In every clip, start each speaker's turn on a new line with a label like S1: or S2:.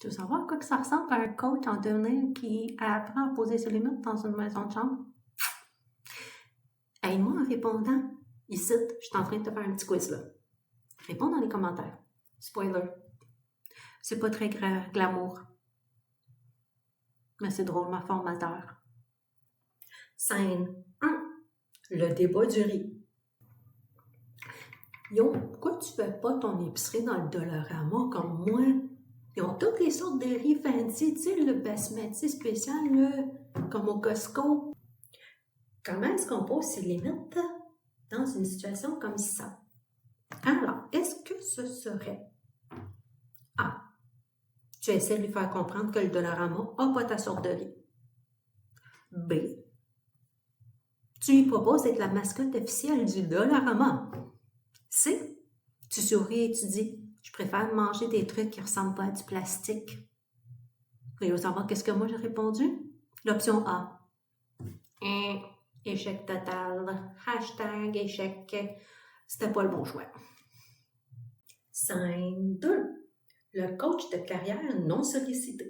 S1: Tu veux savoir à quoi que ça ressemble à un coach en devenir qui apprend à poser ses limites dans une maison de chambre? Aide-moi en répondant. Ici, je suis en train de te faire un petit quiz là. Réponds dans les commentaires. Spoiler. C'est pas très glamour. Mais c'est drôlement formateur. Scène 1. Le débat du riz. Yo, pourquoi tu fais pas ton épicerie dans le Dollarama comme moi? Ils ont toutes les sortes de riz fancy, tu sais, le basmati spécial, là, comme au Costco. Comment est-ce qu'on pose ses limites dans une situation comme ça? Alors, est-ce que ce serait A. Tu essaies de lui faire comprendre que le Dollarama n'a pas ta sorte de riz. B. Tu lui proposes d'être la mascotte officielle du Dollarama. C. Tu souris et tu dis « Je préfère manger des trucs qui ressemblent pas à du plastique. » Et vous savoir qu'est-ce que moi j'ai répondu? L'option A. Échec total. Hashtag échec. C'était pas le bon choix. Scène 2. Le coach de carrière non sollicité.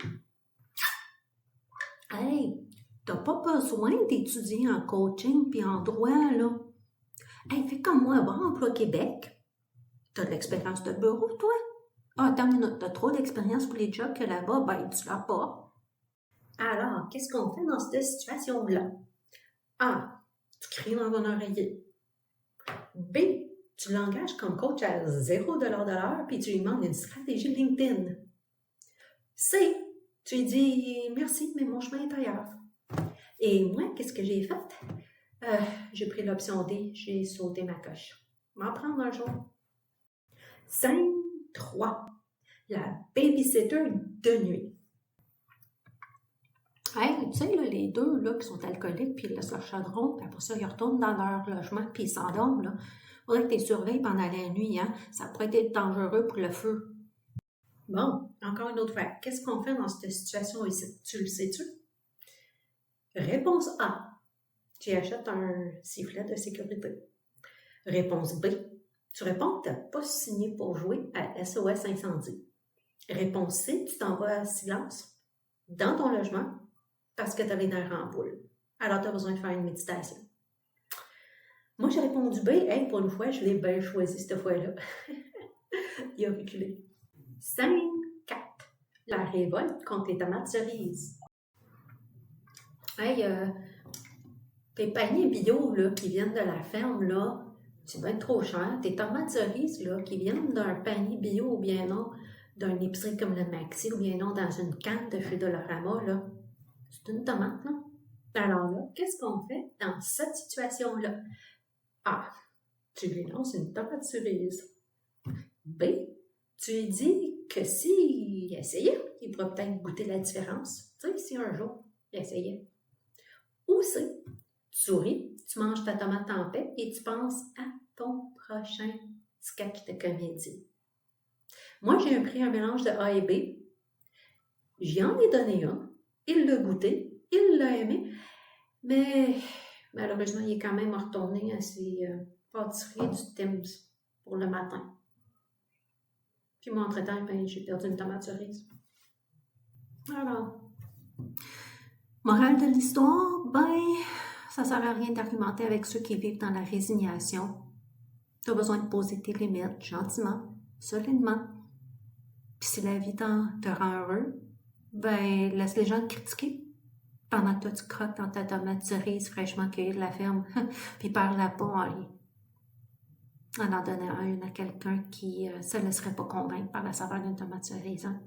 S1: Hey, t'as pas besoin d'étudier en coaching puis en droit, là. Hey, fais comme moi, va à Emploi Québec. T'as de l'expérience de bureau, toi? Ah, t'as trop d'expérience pour les jobs que là-bas, ben, tu l'as pas. Alors, qu'est-ce qu'on fait dans cette situation-là? A. Tu cries dans ton oreiller. B. Tu l'engages comme coach à 0$ de l'heure puis tu lui demandes une stratégie LinkedIn. C. Tu lui dis merci, mais mon chemin est ailleurs. Et moi, qu'est-ce que j'ai fait? J'ai pris l'option D, j'ai sauté ma coche. M'en prendre un jour. Scène 3. La babysitter de nuit. Hey, tu sais, là, les deux là, qui sont alcooliques, puis ils laissent leur chaudron, puis après ça, ils retournent dans leur logement, puis ils s'endorment. Là. Faudrait que tu les surveilles pendant la nuit, hein? Ça pourrait être dangereux pour le feu. Bon, encore une autre fois. Qu'est-ce qu'on fait dans cette situation ici? Tu le sais-tu? Réponse A. Tu achètes un sifflet de sécurité. Réponse B. Tu réponds que tu n'as pas signé pour jouer à SOS Incendie. Réponse C. Tu t'en vas à silence dans ton logement parce que tu avais une nerfs en boule. Alors, tu as besoin de faire une méditation. Moi, j'ai répondu B. Hey, pour une fois, je l'ai bien choisi cette fois-là. Il a reculé. Scène 4. La révolte contre les tomates cerises. Hey, tes paniers bio là, qui viennent de la ferme, là, c'est bien trop cher. Tes tomates cerises là, qui viennent d'un panier bio ou bien non, d'un épicerie comme le Maxi ou bien non, dans une canne de chez Dollarama, là, c'est une tomate, là. Alors là, qu'est-ce qu'on fait dans cette situation-là? A. Tu lui lances une tomate cerise. B. Tu lui dis que s'il essayait, il pourrait peut-être goûter la différence. Tu sais, si un jour, il essayait. Ou C. Tu souris, tu manges ta tomate en paix et tu penses à ton prochain sketch de comédie. Moi, j'ai pris un mélange de A et B. J'y en ai donné un. Il l'a goûté. Il l'a aimé. Mais malheureusement, il est quand même retourné à ses pâtisseries du Tim's pour le matin. Puis moi, entre-temps, ben, j'ai perdu une tomate cerise. Alors, morale de l'histoire, ben, ça ne sert à rien d'argumenter avec ceux qui vivent dans la résignation. Tu as besoin de poser tes limites gentiment, solidement. Puis si la vie te rend heureux, ben, laisse les gens te critiquer pendant que toi, tu croques dans ta tomate cerise fraîchement cueillie de la ferme, puis parle-la pas en donnant une à quelqu'un qui ne se laisserait pas convaincre par la saveur d'une tomate cerise. Hein?